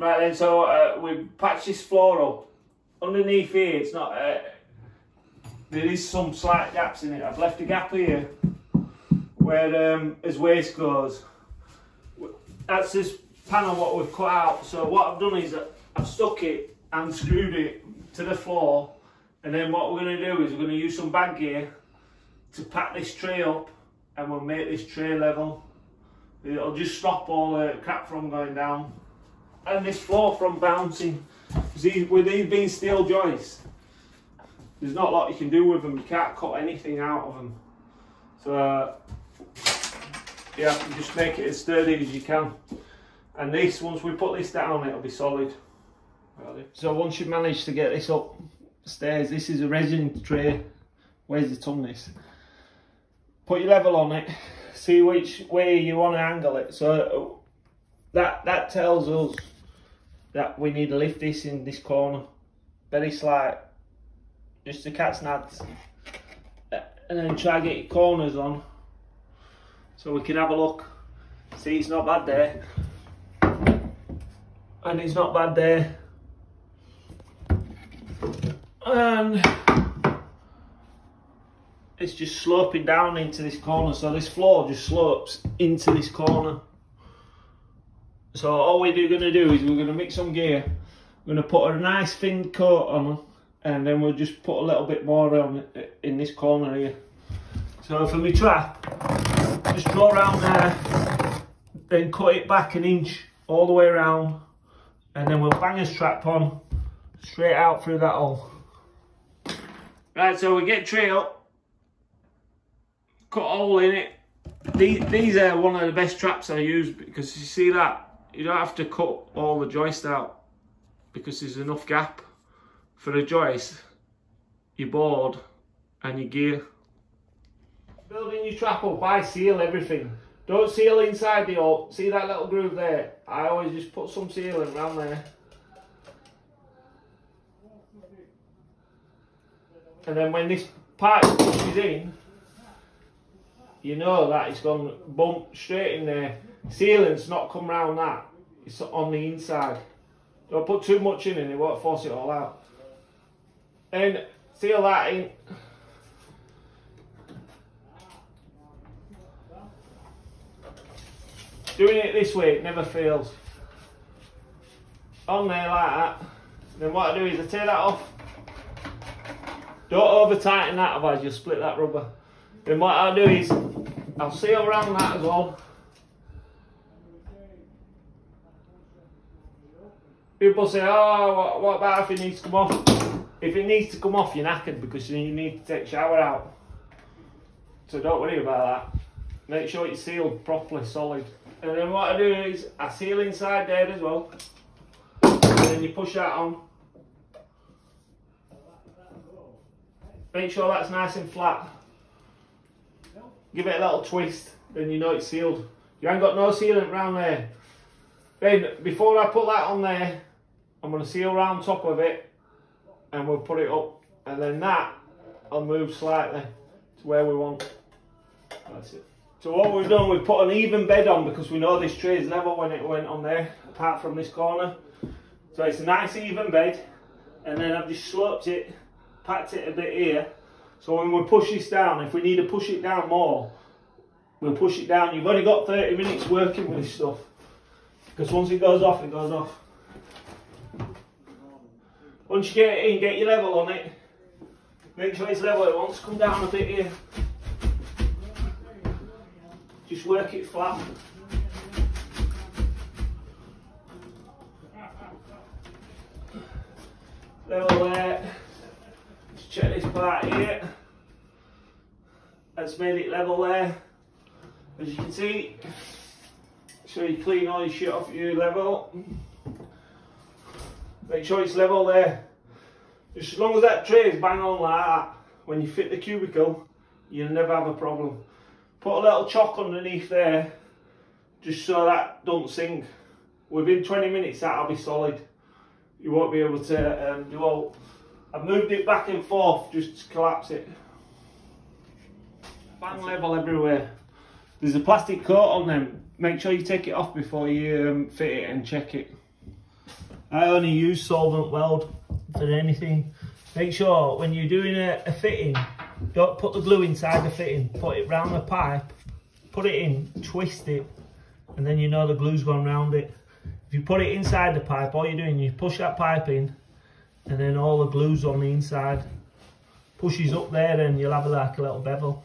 Right then, so we patched this floor up. Underneath here, it's not. There is some slight gaps in it. I've left a gap here where his waste goes. That's this panel what we've cut out. So what I've done is I've stuck it and screwed it to the floor, and then what we're going to do is we're going to use some bag gear to pack this tray up, and we'll make this tray level. It'll just stop all the crap from going down and this floor from bouncing. With these being steel joists, there's not a lot you can do with them. You can't cut anything out of them. So yeah, you just make it as sturdy as you can. And this, once we put this down, it'll be solid. So once you've managed to get this up stairs, this is a resin tray. Where's the tongue this? Put your level on it, see which way you want to angle it. So that tells us that we need to lift this in this corner. Very slight, just the cat's nads. And then try to get your corners on so we can have a look. See, it's not bad there. And it's not bad there. And it's just sloping down into this corner, so this floor just slopes into this corner. So all we're going to do is we're going to mix some gear, we're going to put a nice thin coat on, and then we'll just put a little bit more on in this corner here. So for my trap, just go around there, then cut it back an inch all the way around, and then we'll bang a strap on straight out through that hole. Right, so we get tray up, cut a hole in it. These are one of the best traps I use, because you see that, you don't have to cut all the joist out because there's enough gap for the joist, your board and your gear. Building your trap up, I seal everything. Don't seal inside the hole. See that little groove there? I always just put some sealant around there. And then when this pipe pushes in, you know that it's gone bump straight in there. Sealant's not come round that, it's on the inside. Don't put too much in and it won't force it all out. And seal that in. Doing it this way, it never fails. On there like that. Then what I do is I take that off. Don't over tighten that, otherwise you'll split that rubber. Then what I'll do is I'll seal around that as well. People say, oh, what about if it needs to come off? If it needs to come off, you're knackered because you need to take a shower out. So don't worry about that. Make sure it's sealed properly, solid. And then what I do is I seal inside there as well. And then you push that on. Make sure that's nice and flat. Give it a little twist, then you know it's sealed. You ain't got no sealant around there. Then before I put that on there, I'm going to seal around top of it and we'll put it up. And then that I'll move slightly to where we want. That's it. So what we've done, we've put an even bed on because we know this tray is level when it went on there, apart from this corner. So it's a nice even bed, and then I've just sloped it, packed it a bit here. So when we push this down, if we need to push it down more, we'll push it down. You've only got 30 minutes working with this stuff, because once it goes off, it goes off. Once you get it in, get your level on it. Make sure it's level. It wants to come down a bit here. Just work it flat. Level there. Just check this part here. That's made it level there. As you can see, so you clean all your shit off your level. Make sure it's level there. Just as long as that tray is bang on like that, when you fit the cubicle, you'll never have a problem. Put a little chalk underneath there, just so that don't sink. Within 20 minutes that'll be solid. You won't be able to do all. I've moved it back and forth just to collapse it. Bang level everywhere. There's a plastic coat on them. Make sure you take it off before you fit it and check it. I only use solvent weld for anything. Make sure when you're doing a fitting, don't put the glue inside the fitting. Put it round the pipe, put it in, twist it, and then you know the glue's gone round it. If you put it inside the pipe, all you're doing, you push that pipe in, and then all the glue's on the inside. Pushes up there, and you'll have like a little bevel.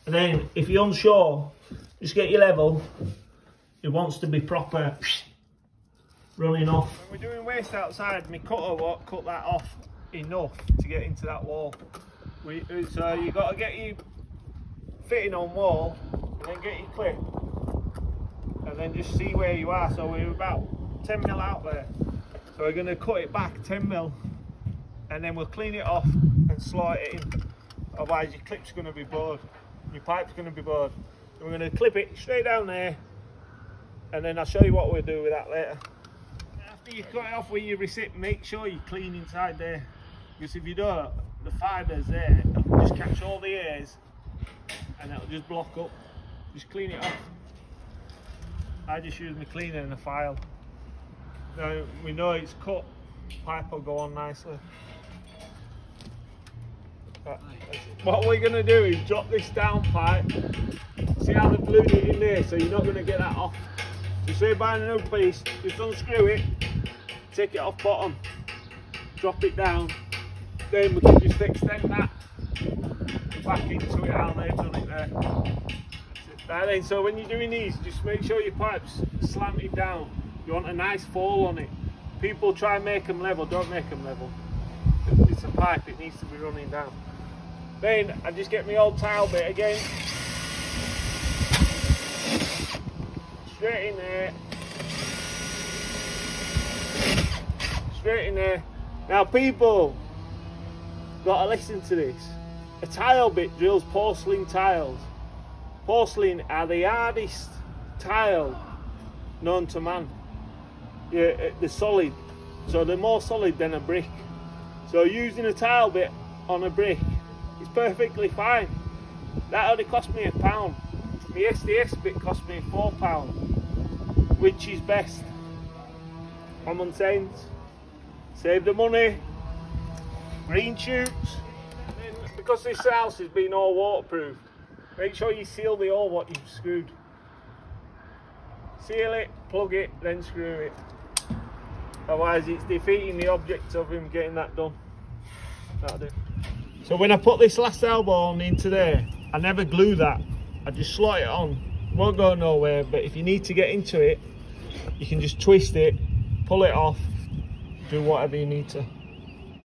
And then if you're unsure, just get your level. It wants to be proper running off. When we're doing waste outside, my cutter won't cut that off enough to get into that wall. So you've got to get your fitting on wall, and then get your clip, and then just see where you are. So we're about 10 mil out there. So we're going to cut it back 10 mil, and then we'll clean it off and slot it in. Otherwise your clip's going to be bored, your pipe's going to be bored. So we're going to clip it straight down there, and then I'll show you what we'll do with that later. After you cut it off with your receipt, make sure you clean inside there, because if you don't, the fibres there, it'll just catch all the airs and it'll just block up. Just clean it off. I just use my cleaner and a file. Now we know it's cut, pipe will go on nicely. What we're going to do is drop this down pipe. See how they've glued it in there, so you're not going to get that off. You say buying a new piece, just unscrew it, take it off bottom, drop it down, then we can just extend that back into it. How they've done it there. And then, so when you're doing these, just make sure your pipe's slanted down. You want a nice fall on it. People try and make them level, don't make them level. It's a pipe, it needs to be running down. Then I just get my old tile bit again. Straight in there. Straight in there. Now people, got to listen to this. A tile bit drills porcelain tiles. Porcelain are the hardest tile known to man. Yeah, they're solid. So they're more solid than a brick. So using a tile bit on a brick is perfectly fine. That only cost me £1. My SDS bit cost me £4. Which is best? Common sense. Save the money. Green shoots. And then, because this house has been all waterproof, make sure you seal the hole what you've screwed. Seal it, plug it, then screw it. Otherwise it's defeating the object of him getting that done. That'll do. So when I put this last elbow on into there, I never glue that. I just slot it on. It won't go nowhere, but if you need to get into it, you can just twist it, pull it off, do whatever you need to.